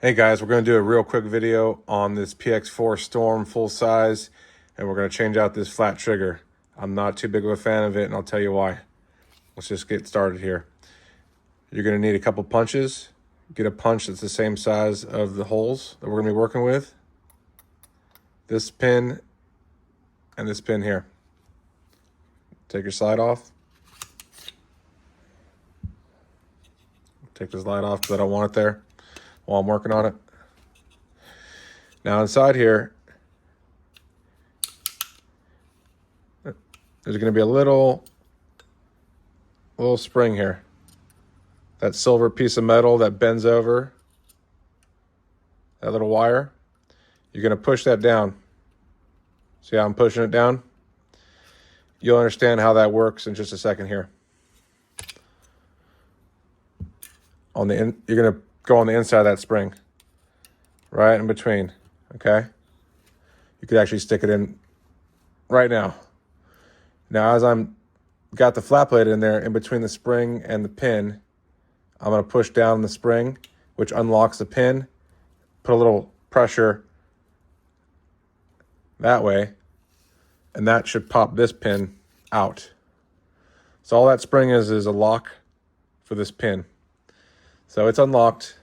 Hey guys, we're going to do a real quick video on this PX4 Storm full size, and we're going to change out this flat trigger. I'm not too big of a fan of it, and I'll tell you why. Let's just get started here. You're going to need a couple punches. Get a punch that's the same size of the holes that we're going to be working with. This pin and this pin here. Take your slide off. Take the slide off because I don't want it there while I'm working on it. Now inside here, there's going to be a little spring here. That silver piece of metal that bends over, that little wire, you're going to push that down. See how I'm pushing it down? You'll understand how that works in just a second here. You're going to go on the inside of that spring, right in between, okay? You could actually stick it in right now. Now, as I'm got the flat plate in there, in between the spring and the pin, I'm going to push down the spring, which unlocks the pin, put a little pressure that way, and that should pop this pin out. So all that spring is a lock for this pin. So it's unlocked.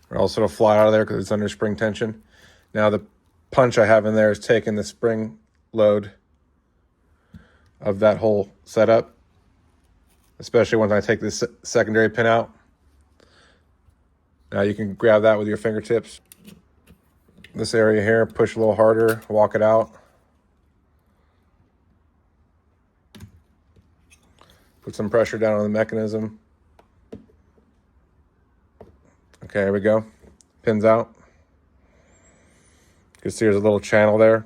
Or else it'll fly out of there because it's under spring tension. Now the punch I have in there is taking the spring load of that whole setup, especially when I take this secondary pin out. Now you can grab that with your fingertips. This area here, push a little harder, walk it out. Put some pressure down on the mechanism. Okay, here we go. Pins out. You can see there's a little channel there.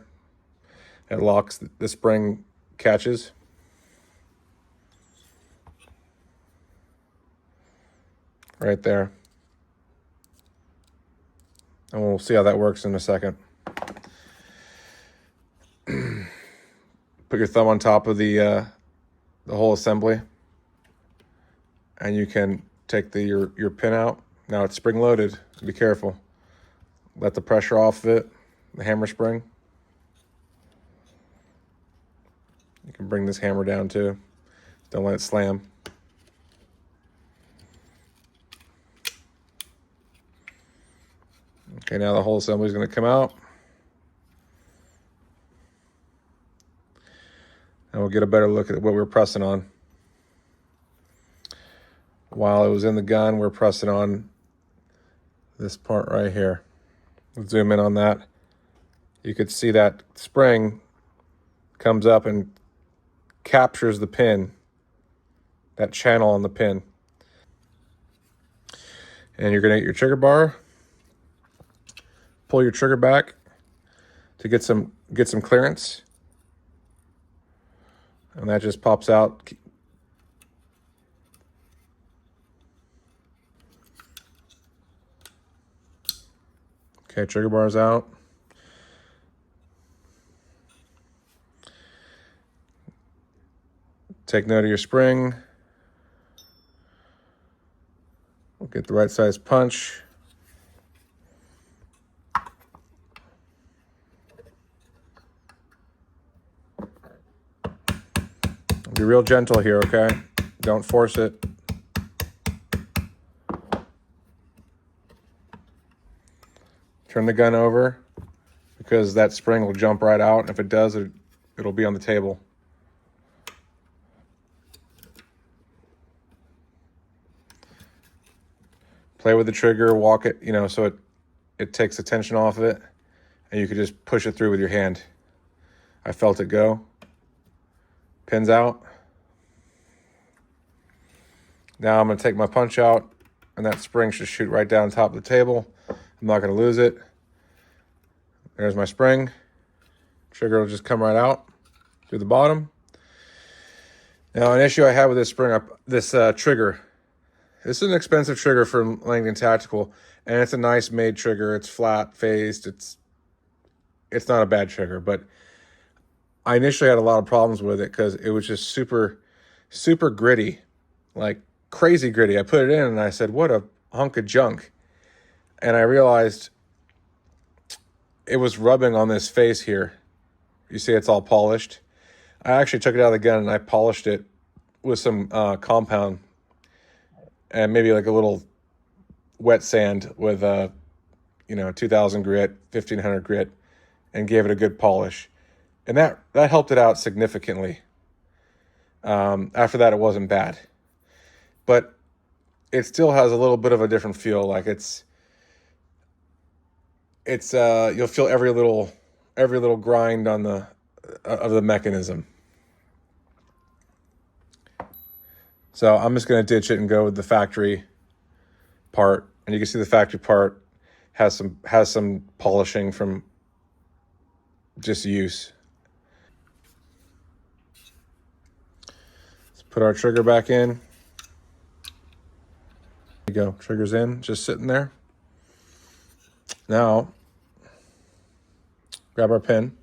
It locks, the spring catches. Right there. And we'll see how that works in a second. Put your thumb on top of the whole assembly, and you can take your pin out. Now it's spring loaded. Be careful. Let the pressure off of it, the hammer spring. You can bring this hammer down too. Don't let it slam. Okay, now the whole assembly is going to come out. And we'll get a better look at what we're pressing on. While it was in the gun, we're pressing on this part right here. We'll zoom in on that. You could see that spring comes up and captures the pin, that channel on the pin. And you're going to get your trigger bar. Pull your trigger back to get some clearance, and that just pops out. Okay, trigger bar's out. Take note of your spring. We'll get the right size punch. Be real gentle here, okay? Don't force it. Turn the gun over because that spring will jump right out. And if it does, it'll be on the table. Play with the trigger, walk it, so it takes the tension off of it, and you can just push it through with your hand. I felt it go. Pins out. Now I'm going to take my punch out, and that spring should shoot right down top of the table. I'm not going to lose it. There's my spring. Trigger will just come right out through the bottom. Now, an issue I have with this trigger. This is an expensive trigger from Langdon Tactical, and it's a nice made trigger. It's flat faced. it's not a bad trigger. But I initially had a lot of problems with it because it was just super gritty, like crazy gritty. I put it in and I said, what a hunk of junk. And I realized it was rubbing on this face here. You see it's all polished. I actually took it out of the gun and I polished it with some compound and maybe like a little wet sand with 2000 grit, 1500 grit, and gave it a good polish. And that helped it out significantly. After that, it wasn't bad. But it still has a little bit of a different feel. Like it's you'll feel every little grind on the mechanism. So I'm just going to ditch it and go with the factory part. And you can see the factory part has some polishing from just use. Let's put our trigger back in. There you go. Trigger's in, just sitting there. Now, grab our pin.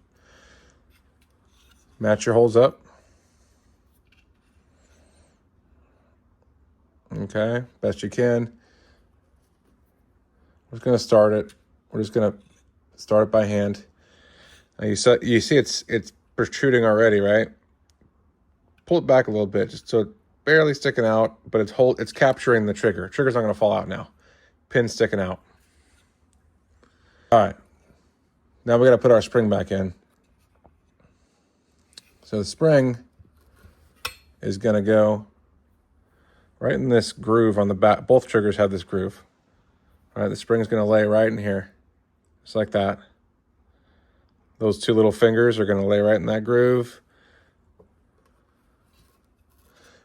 Match your holes up. Okay, best you can. We're just going to start it. We're just going to start it by hand. Now you see it's protruding already, right? Pull it back a little bit, just so it's barely sticking out, but it's capturing the trigger. Trigger's not going to fall out now. Pin's sticking out. All right. Now we got to put our spring back in. So the spring is going to go right in this groove on the back. Both triggers have this groove. All right, the spring's going to lay right in here, just like that. Those two little fingers are going to lay right in that groove.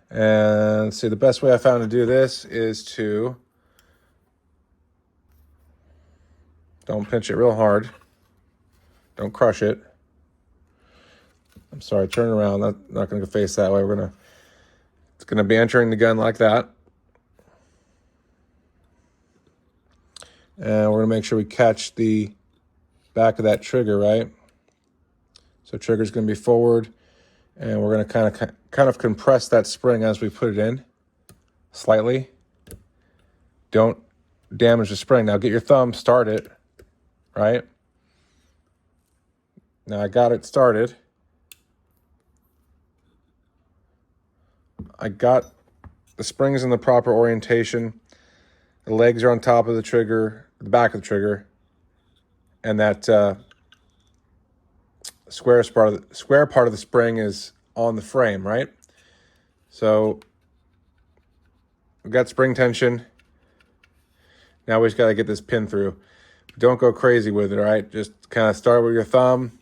And see, the best way I found to do this is to don't pinch it real hard. Don't crush it. I'm sorry, turn around. Not going to face that way. It's going to be entering the gun like that. And we're going to make sure we catch the back of that trigger, right? So trigger's going to be forward, and we're going to kind of compress that spring as we put it in slightly. Don't damage the spring. Now get your thumb, start it, right? Now I got it started. I got the springs in the proper orientation. The legs are on top of the trigger, the back of the trigger, and that square part of the spring is on the frame, right? So we've got spring tension. Now we just got to get this pin through. Don't go crazy with it, all right? Just kind of start with your thumb.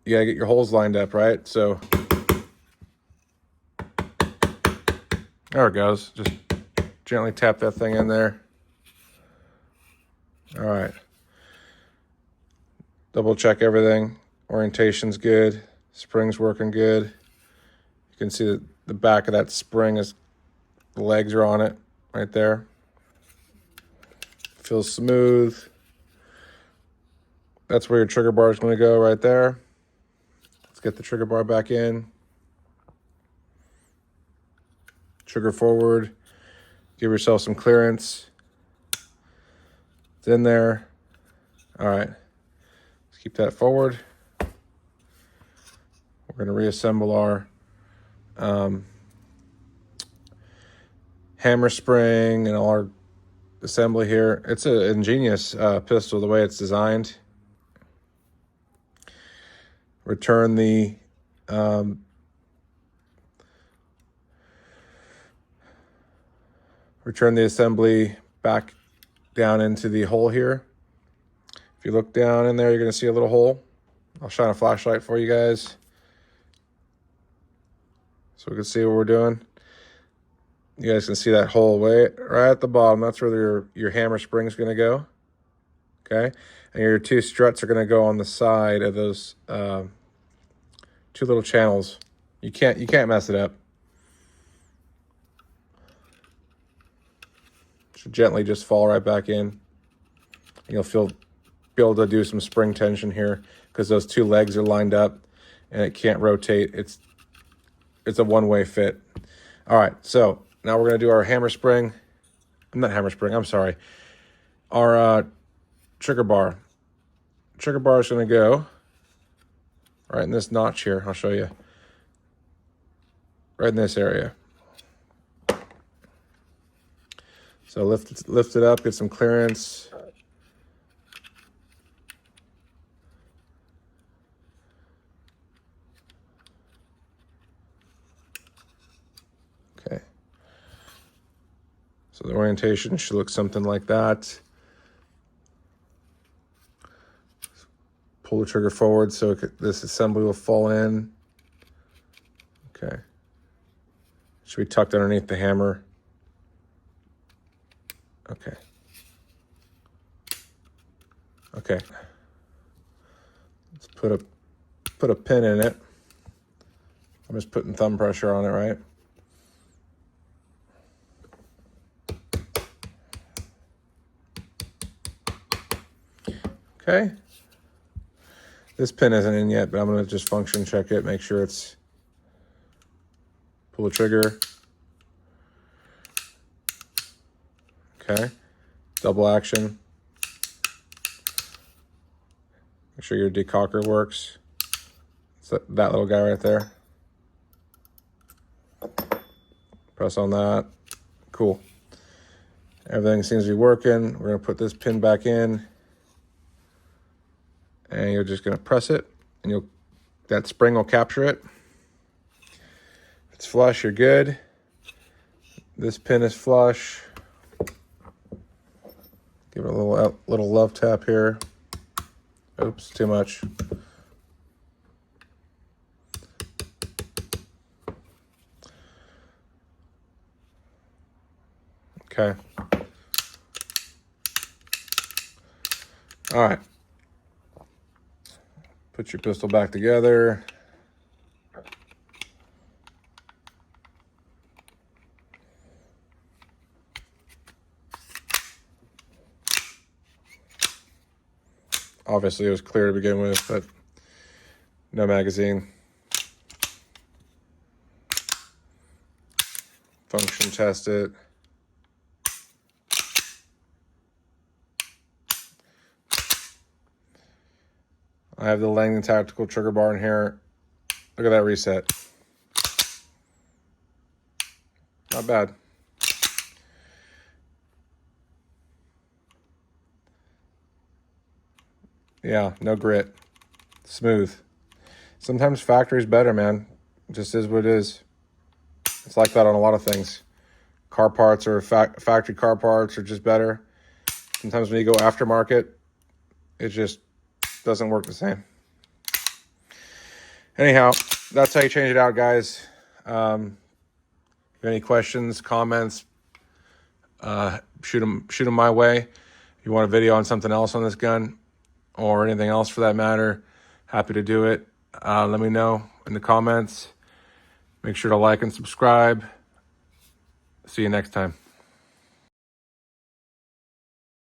You got to get your holes lined up, right? So there it goes. Just gently tap that thing in there. All right. Double check everything. Orientation's good. Spring's working good. You can see that the back of that spring is, the legs are on it right there. Feels smooth. That's where your trigger bar is going to go right there. Let's get the trigger bar back in. Trigger forward. Give yourself some clearance. It's in there. All right. Let's keep that forward. We're going to reassemble our hammer spring and all our assembly here. It's an ingenious pistol, the way it's designed. Return the assembly back down into the hole here. If you look down in there, you're going to see a little hole. I'll shine a flashlight for you guys so we can see what we're doing. You guys can see that hole right at the bottom. That's where your hammer spring is going to go. Okay, and your two struts are going to go on the side of those two little channels. You can't mess it up. Should gently just fall right back in. You'll feel be able to do some spring tension here because those two legs are lined up and it can't rotate. It's a one-way fit. All right, so now we're going to do our hammer spring. Not hammer spring, I'm sorry. Our trigger bar. Trigger bar is going to go right in this notch here. I'll show you. Right in this area. So lift it up, get some clearance. Okay. So the orientation should look something like that. Pull the trigger forward so this assembly will fall in. Okay. It should be tucked underneath the hammer. Okay. Okay. Let's put a pin in it. I'm just putting thumb pressure on it, right? Okay. This pin isn't in yet, but I'm going to just function check it, make sure it's... Pull the trigger. Okay. Double action. Make sure your decocker works. It's that little guy right there. Press on that. Cool. Everything seems to be working. We're going to put this pin back in. And you're just going to press it. And that spring will capture it. If it's flush, you're good. This pin is flush. Give it a little love tap here. Oops, too much. Okay. All right. Put your pistol back together. Obviously, it was clear to begin with, but no magazine. Function test it. I have the Langdon Tactical trigger bar in here. Look at that reset. Not bad. Yeah, no grit. Smooth. Sometimes factory's better, man. It just is what it is. It's like that on a lot of things. Car parts or factory car parts are just better. Sometimes when you go aftermarket, it just doesn't work the same. Anyhow, that's how you change it out, guys. If you have any questions, comments, shoot them my way. If you want a video on something else on this gun or anything else for that matter, happy to do it. Let me know in the comments. Make sure to like and subscribe. See you next time.